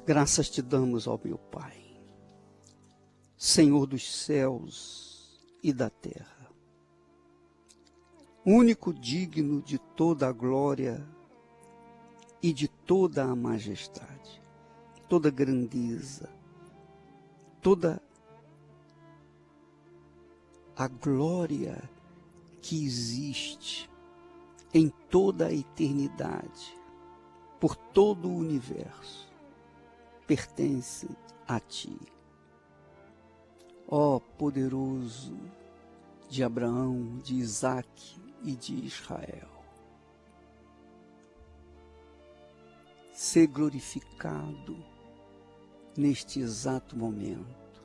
Graças te damos, ó meu Pai, Senhor dos céus e da terra, único digno de toda a glória e de toda a majestade, toda grandeza, toda a glória que existe em toda a eternidade, por todo o universo, pertence a Ti. Ó poderoso de Abraão, de Isaque e de Israel, ser glorificado neste exato momento.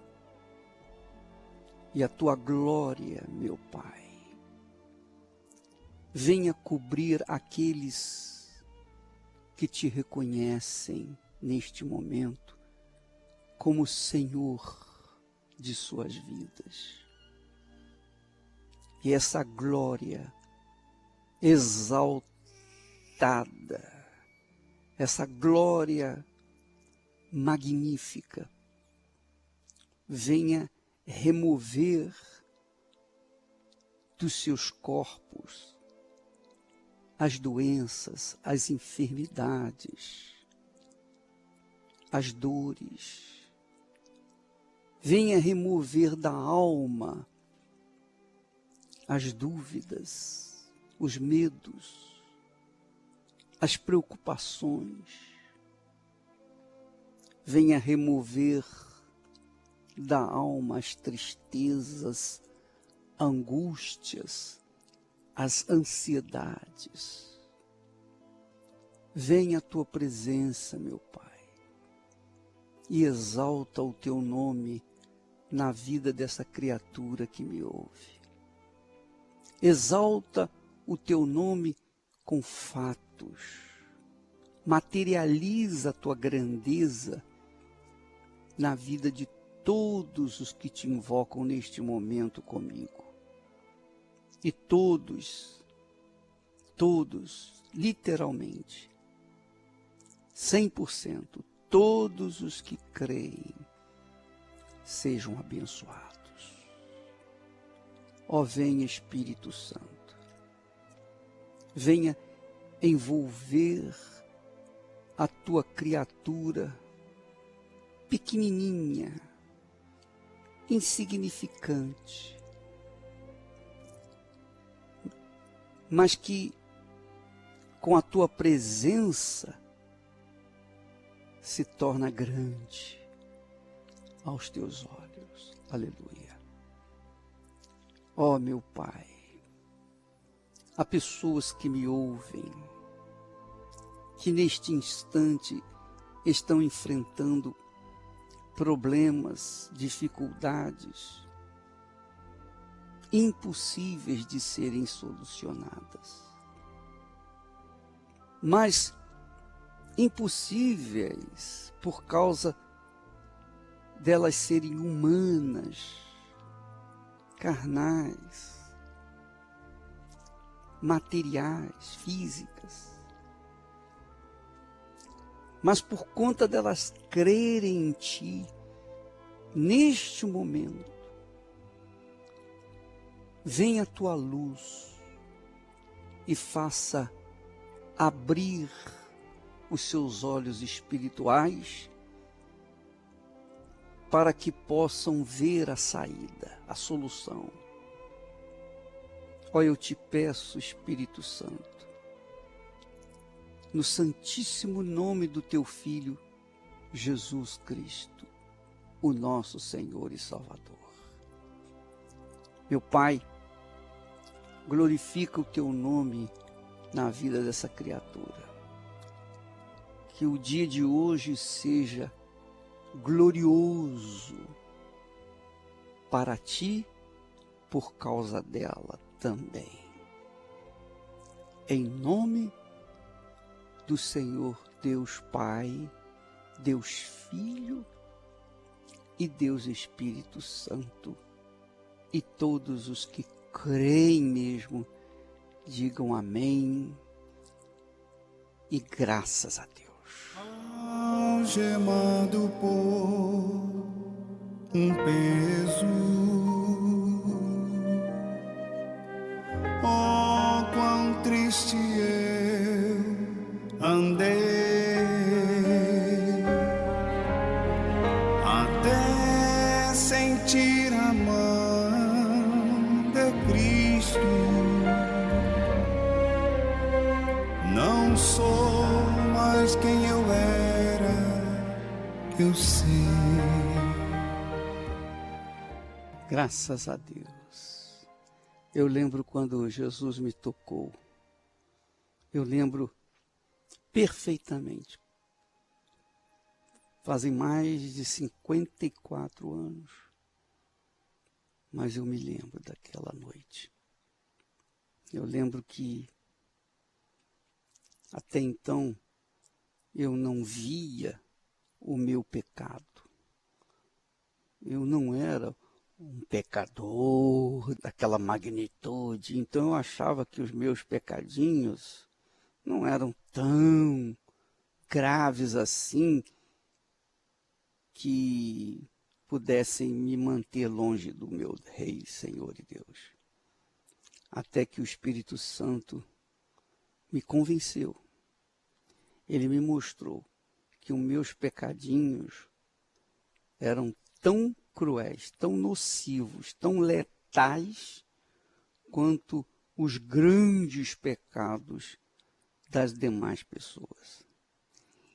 E a Tua glória, meu Pai, venha cobrir aqueles que Te reconhecem neste momento como Senhor de suas vidas. E essa glória exaltada, essa glória magnífica, venha remover dos seus corpos as doenças, as enfermidades, as dores. Venha remover da alma as dúvidas, os medos, as preocupações. Venha remover da alma as tristezas, angústias, as ansiedades. Venha a Tua presença, meu Pai, e exalta o Teu nome na vida dessa criatura que me ouve. Exalta o Teu nome com fatos. Materializa a Tua grandeza na vida de todos os que Te invocam neste momento comigo. E todos, literalmente, 100%, todos os que creem, sejam abençoados. Ó, venha Espírito Santo, venha envolver a Tua criatura pequenininha, insignificante, mas que com a Tua presença se torna grande aos Teus olhos. Aleluia. Ó, meu Pai, há pessoas que me ouvem, que neste instante estão enfrentando problemas, dificuldades impossíveis de serem solucionadas. Mas impossíveis por causa delas serem humanas, carnais, materiais, físicas. Mas por conta delas crerem em Ti, neste momento, venha a Tua luz e faça abrir os seus olhos espirituais para que possam ver a saída, a solução. Ó, eu Te peço, Espírito Santo, no santíssimo nome do Teu Filho, Jesus Cristo, o nosso Senhor e Salvador. Meu Pai, glorifica o Teu nome na vida dessa criatura. Que o dia de hoje seja glorioso para Ti, por causa dela também. Em nome do Senhor Deus Pai, Deus Filho e Deus Espírito Santo. E todos os que creem mesmo, digam amém e graças a Deus. algemado por um peso. Oh, quão triste eu andei, até sentir a mão de Cristo. Não sou mais quem eu era, eu sei. Graças a Deus. Eu lembro quando Jesus me tocou. Eu lembro perfeitamente. Fazem mais de 54 anos. Mas eu me lembro daquela noite. Eu lembro que até então eu não via o meu pecado. Eu não era um pecador daquela magnitude. Então eu achava que os meus pecadinhos não eram tão graves assim que pudessem me manter longe do meu Rei, Senhor e Deus. Até que o Espírito Santo me convenceu. Ele me mostrou que os meus pecadinhos eram tão cruéis, tão nocivos, tão letais, quanto os grandes pecados das demais pessoas.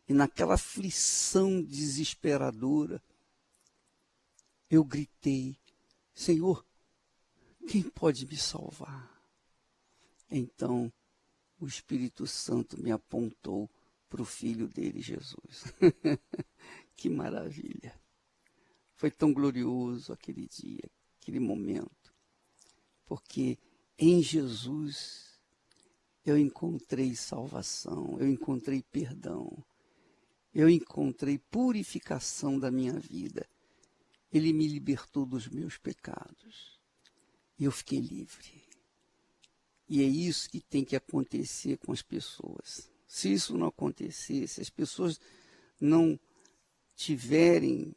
E naquela aflição desesperadora, eu gritei: Senhor, quem pode me salvar? Então, o Espírito Santo me apontou para o Filho dele, Jesus. Que maravilha! Foi tão glorioso aquele dia, aquele momento, porque em Jesus eu encontrei salvação, eu encontrei perdão, eu encontrei purificação da minha vida. Ele me libertou dos meus pecados e eu fiquei livre. E é isso que tem que acontecer com as pessoas. Se isso não acontecer, se as pessoas não tiverem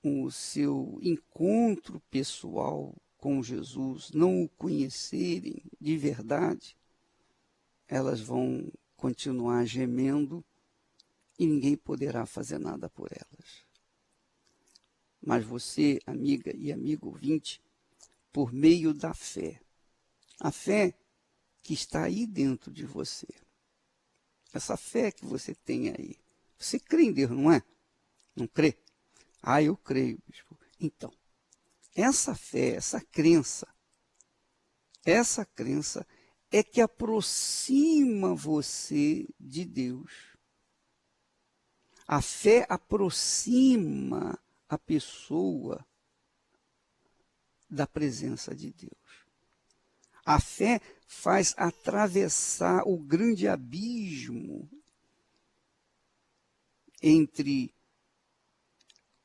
o seu encontro pessoal com Jesus, não o conhecerem de verdade, elas vão continuar gemendo e ninguém poderá fazer nada por elas. Mas você, amiga e amigo ouvinte, por meio da fé, a fé que está aí dentro de você, essa fé que você tem aí, você crê em Deus, não é? Não crê? Ah, eu creio, bispo. Então, essa fé, essa crença é que aproxima você de Deus. A fé aproxima a pessoa da presença de Deus. A fé faz atravessar o grande abismo entre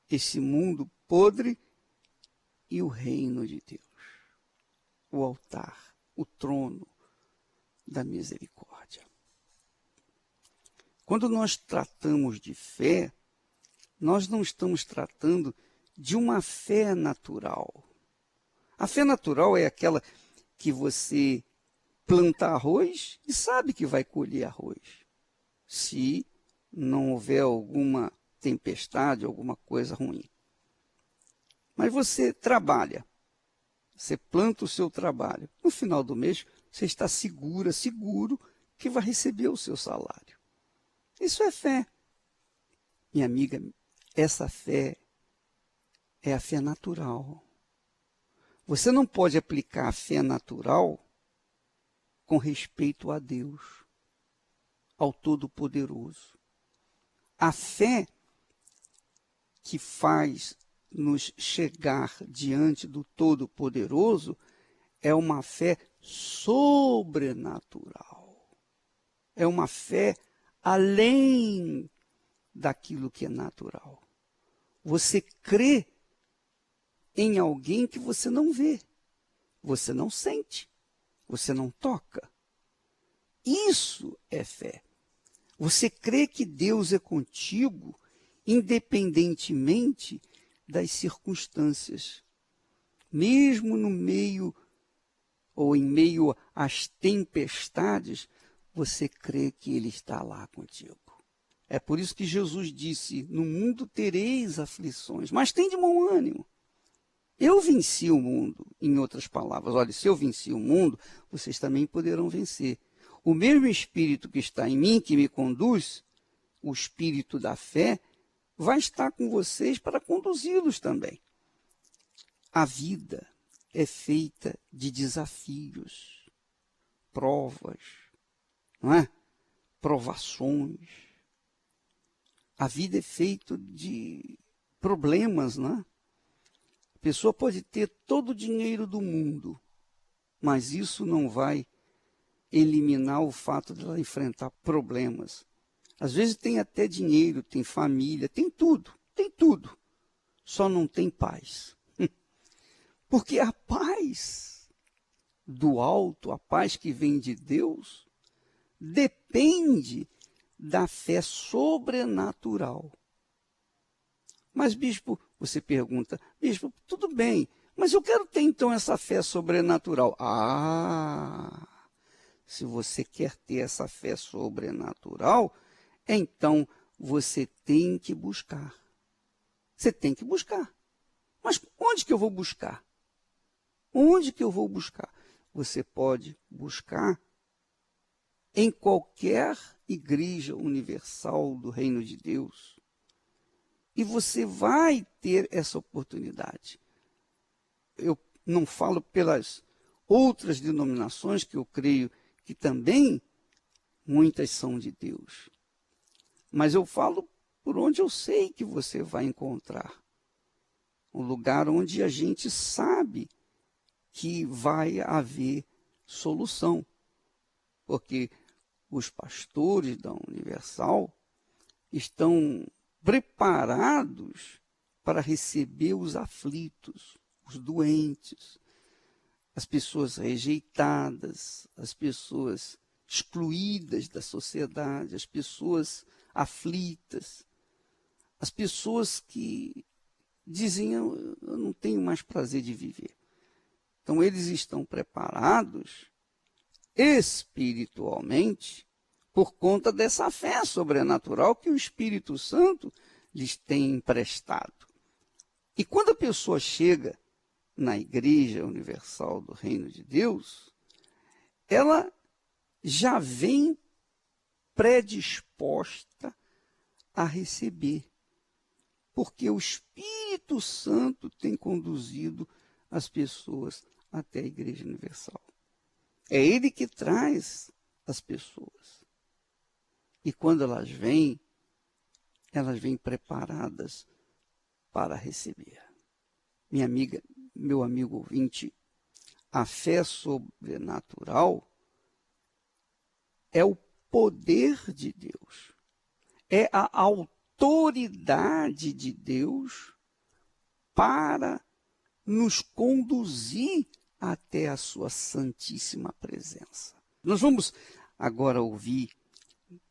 esse mundo podre e o reino de Deus. O altar, o trono da misericórdia. Quando nós tratamos de fé, nós não estamos tratando de uma fé natural. A fé natural é aquela que você planta arroz e sabe que vai colher arroz. Se não houver alguma tempestade, alguma coisa ruim. Mas você trabalha, você planta o seu trabalho. No final do mês, você está seguro que vai receber o seu salário. Isso é fé. Minha amiga, essa fé é a fé natural. Você não pode aplicar a fé natural com respeito a Deus, ao Todo-Poderoso. A fé que faz nos chegar diante do Todo-Poderoso é uma fé sobrenatural. É uma fé além daquilo que é natural. Você crê em alguém que você não vê, você não sente, você não toca. Isso é fé. Você crê que Deus é contigo independentemente das circunstâncias. Mesmo no meio ou em meio às tempestades, você crê que Ele está lá contigo. É por isso que Jesus disse, no mundo tereis aflições, mas tem de bom ânimo. Eu venci o mundo, em outras palavras. Olha, se eu venci o mundo, vocês também poderão vencer. O mesmo Espírito que está em mim, que me conduz, o Espírito da fé, vai estar com vocês para conduzi-los também. A vida é feita de desafios, provas, não é? Provações. A vida é feita de problemas, não é? A pessoa pode ter todo o dinheiro do mundo, mas isso não vai eliminar o fato de ela enfrentar problemas. Às vezes tem até dinheiro, tem família, tem tudo, só não tem paz. Porque a paz do alto, a paz que vem de Deus, depende da fé sobrenatural. Mas, bispo, você pergunta, bispo, tudo bem, mas eu quero ter então essa fé sobrenatural. Se você quer ter essa fé sobrenatural, então você tem que buscar. Você tem que buscar. Mas onde que eu vou buscar? Onde que eu vou buscar? Você pode buscar em qualquer igreja universal do Reino de Deus. E você vai ter essa oportunidade. Eu não falo pelas outras denominações, que eu creio que também muitas são de Deus. Mas eu falo por onde eu sei que você vai encontrar. Um lugar onde a gente sabe que vai haver solução. Porque os pastores da Universal estão preparados para receber os aflitos, os doentes, as pessoas rejeitadas, as pessoas excluídas da sociedade, as pessoas aflitas, as pessoas que dizem, eu não tenho mais prazer de viver. Então, eles estão preparados espiritualmente por conta dessa fé sobrenatural que o Espírito Santo lhes tem emprestado. E quando a pessoa chega na Igreja Universal do Reino de Deus, ela já vem predisposta a receber, porque o Espírito Santo tem conduzido as pessoas até a Igreja Universal. É Ele que traz as pessoas. E quando elas vêm preparadas para receber. Minha amiga, meu amigo ouvinte, a fé sobrenatural é o poder de Deus, é a autoridade de Deus para nos conduzir até a sua santíssima presença. Nós vamos agora ouvir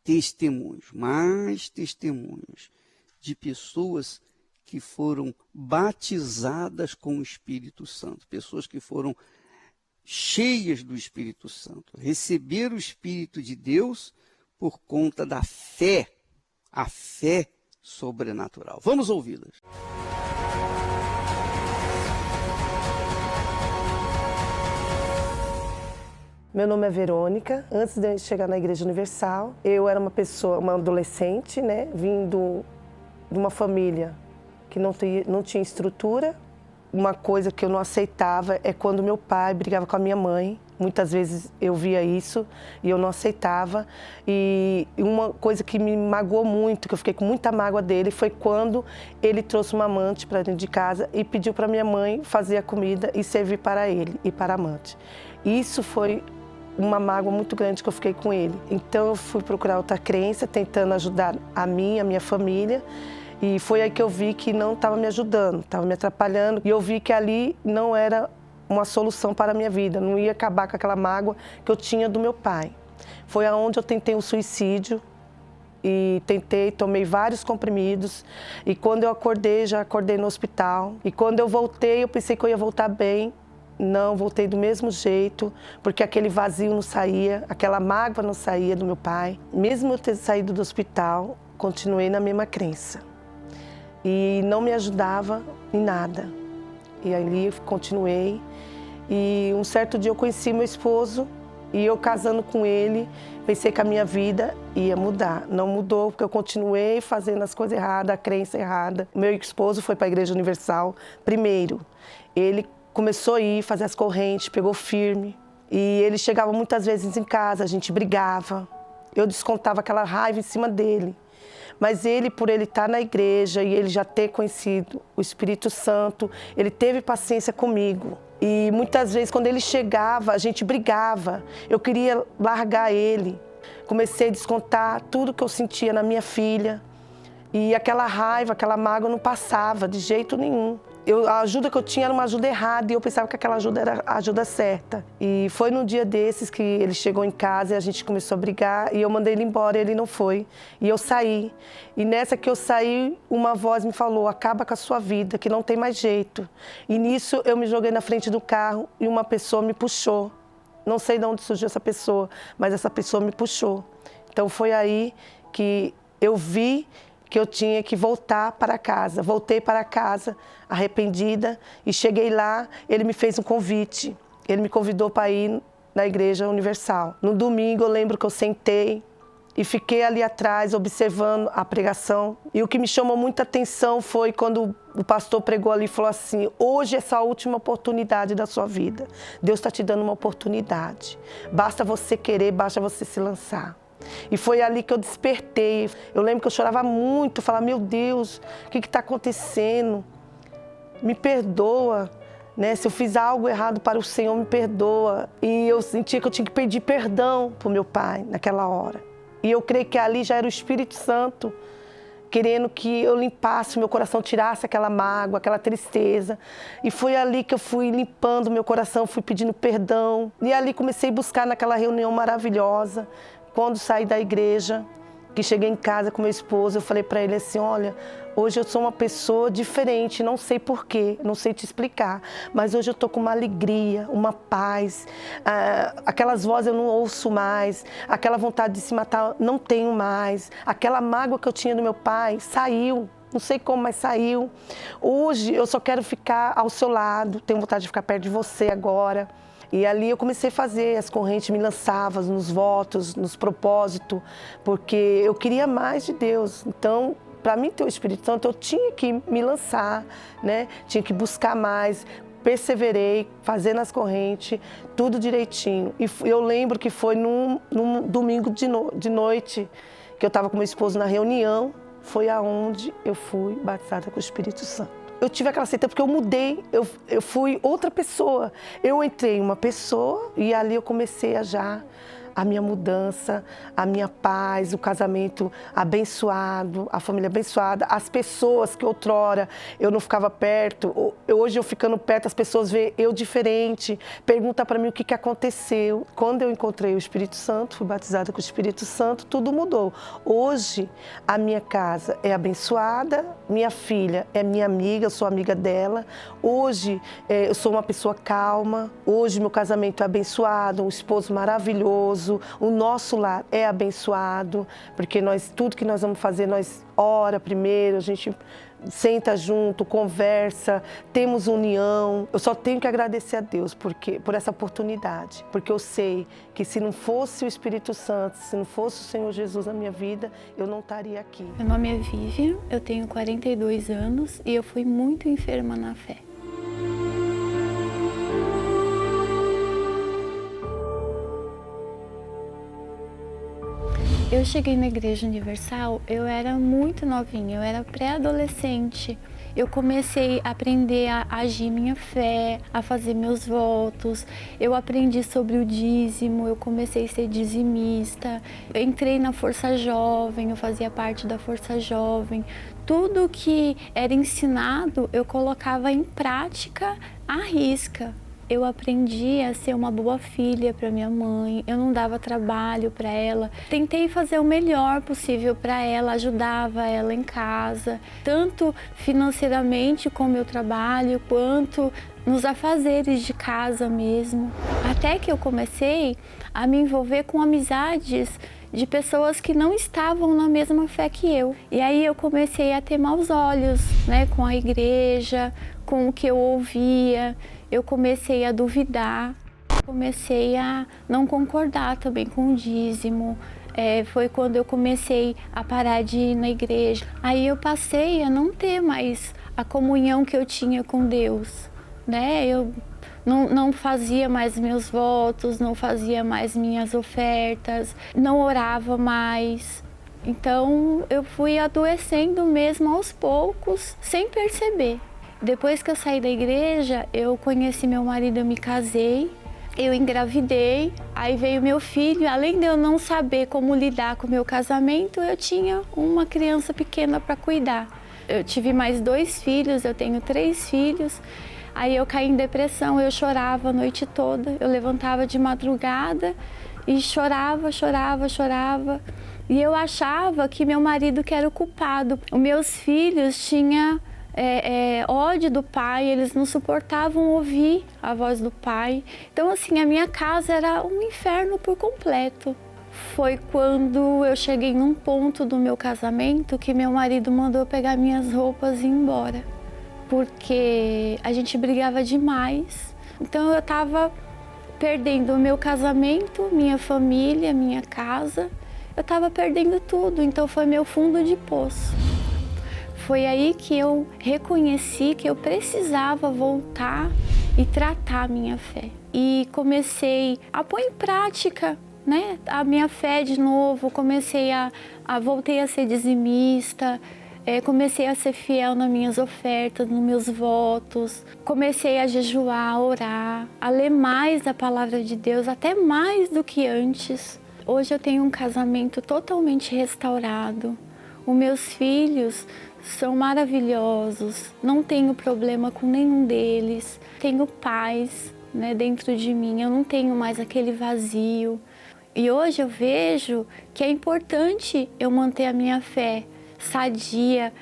testemunhos, mais testemunhos de pessoas que foram batizadas com o Espírito Santo, pessoas que foram cheias do Espírito Santo, receberam o Espírito de Deus por conta da fé, a fé sobrenatural. Vamos ouvi-las. Meu nome é Verônica. Antes de eu chegar na Igreja Universal, eu era uma adolescente, né, vindo de uma família que não tinha estrutura. Uma coisa que eu não aceitava é quando meu pai brigava com a minha mãe. Muitas vezes eu via isso e eu não aceitava. E uma coisa que me magoou muito, que eu fiquei com muita mágoa dele, foi quando ele trouxe uma amante para dentro de casa e pediu para minha mãe fazer a comida e servir para ele e para a amante. Isso foi uma mágoa muito grande que eu fiquei com ele. Então eu fui procurar outra crença, tentando ajudar a minha família. E foi aí que eu vi que não estava me ajudando, estava me atrapalhando. E eu vi que ali não era uma solução para a minha vida, não ia acabar com aquela mágoa que eu tinha do meu pai. Foi aonde eu tentei um suicídio, e tomei vários comprimidos. E quando eu acordei, já acordei no hospital. E quando eu voltei, eu pensei que eu ia voltar bem. Não, voltei do mesmo jeito, porque aquele vazio não saía, aquela mágoa não saía do meu pai. Mesmo eu ter saído do hospital, continuei na mesma crença. E não me ajudava em nada. E ali continuei. E um certo dia eu conheci meu esposo, e eu casando com ele, pensei que a minha vida ia mudar. Não mudou, porque eu continuei fazendo as coisas erradas, a crença errada. Meu esposo foi para a Igreja Universal primeiro. Ele começou a ir fazer as correntes, pegou firme. E ele chegava muitas vezes em casa, a gente brigava. Eu descontava aquela raiva em cima dele. Mas ele, por ele estar na igreja e ele já ter conhecido o Espírito Santo, ele teve paciência comigo. E muitas vezes, quando ele chegava, a gente brigava. Eu queria largar ele. Comecei a descontar tudo que eu sentia na minha filha. E aquela raiva, aquela mágoa não passava de jeito nenhum. A ajuda que eu tinha era uma ajuda errada e eu pensava que aquela ajuda era a ajuda certa. E foi num dia desses que ele chegou em casa e a gente começou a brigar e eu mandei ele embora e ele não foi. E eu saí. E nessa que eu saí, uma voz me falou, acaba com a sua vida, que não tem mais jeito. E nisso eu me joguei na frente do carro e uma pessoa me puxou. Não sei de onde surgiu essa pessoa, mas essa pessoa me puxou. Então foi aí que eu vi que eu tinha que voltar para casa. Voltei para casa arrependida e cheguei lá, ele me fez um convite. Ele me convidou para ir na Igreja Universal. No domingo eu lembro que eu sentei e fiquei ali atrás observando a pregação. E o que me chamou muita atenção foi quando o pastor pregou ali e falou assim, hoje é essa última oportunidade da sua vida. Deus está te dando uma oportunidade. Basta você querer, basta você se lançar. E foi ali que eu despertei. Eu lembro que eu chorava muito, falava, meu Deus, o que está acontecendo? Me perdoa, né? Se eu fiz algo errado para o Senhor, me perdoa. E eu sentia que eu tinha que pedir perdão para o meu pai naquela hora. E eu creio que ali já era o Espírito Santo querendo que eu limpasse o meu coração, tirasse aquela mágoa, aquela tristeza. E foi ali que eu fui limpando o meu coração, fui pedindo perdão. E ali comecei a buscar naquela reunião maravilhosa. Quando saí da igreja, que cheguei em casa com meu esposo, eu falei para ele assim, olha, hoje eu sou uma pessoa diferente, não sei porquê, não sei te explicar, mas hoje eu estou com uma alegria, uma paz, aquelas vozes eu não ouço mais, aquela vontade de se matar não tenho mais, aquela mágoa que eu tinha do meu pai saiu. Não sei como, mas saiu. Hoje eu só quero ficar ao seu lado, tenho vontade de ficar perto de você agora. E ali eu comecei a fazer as correntes, me lançava nos votos, nos propósitos, porque eu queria mais de Deus. Então, para mim ter o Espírito Santo, eu tinha que me lançar, né? Tinha que buscar mais. Perseverei, fazendo as correntes, tudo direitinho. E eu lembro que foi num domingo de noite, que eu estava com meu esposo na reunião, foi aonde eu fui batizada com o Espírito Santo. Eu tive aquela certeza porque eu mudei, eu fui outra pessoa. Eu entrei em uma pessoa e ali eu comecei a minha mudança, a minha paz, o casamento abençoado, a família abençoada, as pessoas que outrora eu não ficava perto, hoje eu ficando perto, as pessoas veem eu diferente, perguntam para mim o que aconteceu. Quando eu encontrei o Espírito Santo, fui batizada com o Espírito Santo, tudo mudou. Hoje a minha casa é abençoada, minha filha é minha amiga, eu sou amiga dela. Hoje eu sou uma pessoa calma, hoje meu casamento é abençoado, um esposo maravilhoso. O nosso lar é abençoado, porque tudo que nós vamos fazer, nós ora primeiro, a gente senta junto, conversa, temos união. Eu só tenho que agradecer a Deus por essa oportunidade, porque eu sei que se não fosse o Espírito Santo, se não fosse o Senhor Jesus na minha vida, eu não estaria aqui. Meu nome é Vivian, eu tenho 42 anos e eu fui muito enferma na fé. Eu cheguei na Igreja Universal, eu era muito novinha, eu era pré-adolescente. Eu comecei a aprender a agir minha fé, a fazer meus votos. Eu aprendi sobre o dízimo, eu comecei a ser dizimista. Eu entrei na Força Jovem, eu fazia parte da Força Jovem. Tudo que era ensinado, eu colocava em prática à risca. Eu aprendi a ser uma boa filha para minha mãe, eu não dava trabalho para ela. Tentei fazer o melhor possível para ela, ajudava ela em casa, tanto financeiramente com o meu trabalho, quanto nos afazeres de casa mesmo. Até que eu comecei a me envolver com amizades de pessoas que não estavam na mesma fé que eu. E aí eu comecei a ter maus olhos, né, com a igreja, com o que eu ouvia. Eu comecei a duvidar, comecei a não concordar também com o dízimo. Foi quando eu comecei a parar de ir na igreja. Aí eu passei a não ter mais a comunhão que eu tinha com Deus, né? Eu não fazia mais meus votos, não fazia mais minhas ofertas, não orava mais. Então eu fui adoecendo mesmo aos poucos, sem perceber. Depois que eu saí da igreja, eu conheci meu marido, eu me casei, eu engravidei, aí veio meu filho. Além de eu não saber como lidar com o meu casamento, eu tinha uma criança pequena para cuidar. Eu tive mais 2 filhos, eu tenho 3 filhos. Aí eu caí em depressão, eu chorava a noite toda, eu levantava de madrugada e chorava. E eu achava que meu marido que era o culpado. Os meus filhos tinham ódio do pai, eles não suportavam ouvir a voz do pai. Então, assim, a minha casa era um inferno por completo. Foi quando eu cheguei num ponto do meu casamento que meu marido mandou eu pegar minhas roupas e ir embora. Porque a gente brigava demais. Então eu estava perdendo o meu casamento, minha família, minha casa. Eu estava perdendo tudo, então foi meu fundo de poço. Foi aí que eu reconheci que eu precisava voltar e tratar a minha fé. E comecei a pôr em prática, né, a minha fé de novo. Voltei a ser dizimista. Comecei a ser fiel nas minhas ofertas, nos meus votos. Comecei a jejuar, a orar, a ler mais a palavra de Deus, até mais do que antes. Hoje eu tenho um casamento totalmente restaurado. Os meus filhos são maravilhosos, não tenho problema com nenhum deles. Tenho paz, né, dentro de mim, eu não tenho mais aquele vazio. E hoje eu vejo que é importante eu manter a minha fé sadia,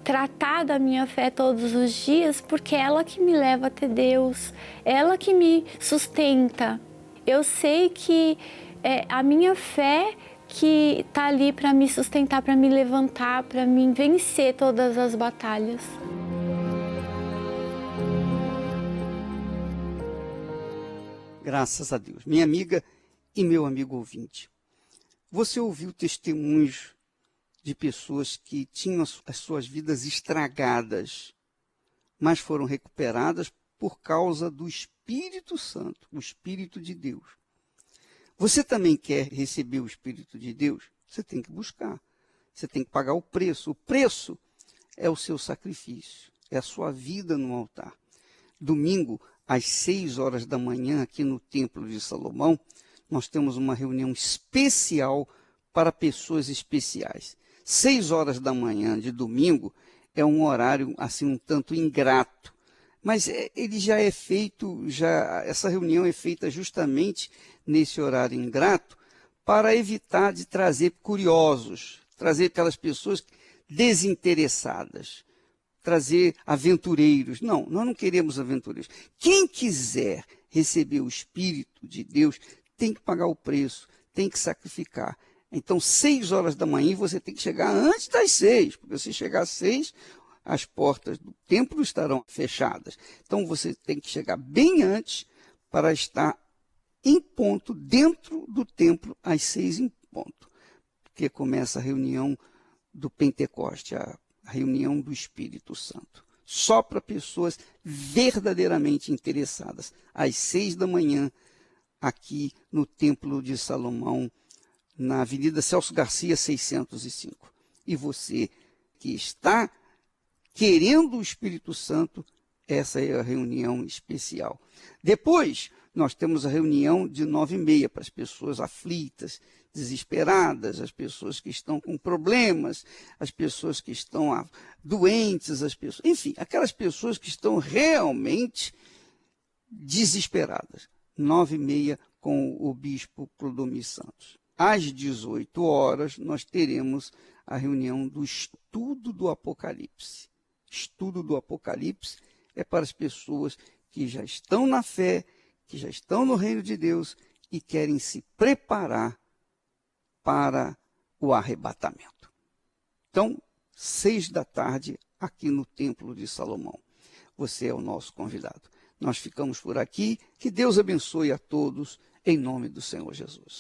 tratar da minha fé todos os dias, porque é ela que me leva até Deus, ela que me sustenta. Eu sei que é a minha fé que está ali para me sustentar, para me levantar, para me vencer todas as batalhas. Graças a Deus. Minha amiga e meu amigo ouvinte, você ouviu testemunhos de pessoas que tinham as suas vidas estragadas, mas foram recuperadas por causa do Espírito Santo, o Espírito de Deus. Você também quer receber o Espírito de Deus? Você tem que buscar, você tem que pagar o preço. O preço é o seu sacrifício, é a sua vida no altar. Domingo, às 6 horas da manhã, aqui no Templo de Salomão, nós temos uma reunião especial para pessoas especiais. 6 horas da manhã de domingo é um horário assim um tanto ingrato, mas ele já é feito, essa reunião é feita justamente nesse horário ingrato para evitar de trazer curiosos, trazer aquelas pessoas desinteressadas, trazer aventureiros. Não, nós não queremos aventureiros. Quem quiser receber o Espírito de Deus tem que pagar o preço, tem que sacrificar. Então, 6 horas da manhã, você tem que chegar antes das 6, porque se chegar às 6, as portas do templo estarão fechadas. Então, você tem que chegar bem antes para estar em ponto, dentro do templo, às 6 em ponto. Porque começa a reunião do Pentecoste, a reunião do Espírito Santo. Só para pessoas verdadeiramente interessadas, às 6 da manhã, aqui no Templo de Salomão, na Avenida Celso Garcia, 605. E você que está querendo o Espírito Santo, essa é a reunião especial. Depois, nós temos a reunião de 9h30 para as pessoas aflitas, desesperadas, as pessoas que estão com problemas, as pessoas que estão doentes, enfim, aquelas pessoas que estão realmente desesperadas. 9h30 com o bispo Clodomir Santos. Às 18 horas, nós teremos a reunião do estudo do Apocalipse. Estudo do Apocalipse é para as pessoas que já estão na fé, que já estão no reino de Deus e querem se preparar para o arrebatamento. Então, 6h, aqui no Templo de Salomão. Você é o nosso convidado. Nós ficamos por aqui. Que Deus abençoe a todos, em nome do Senhor Jesus.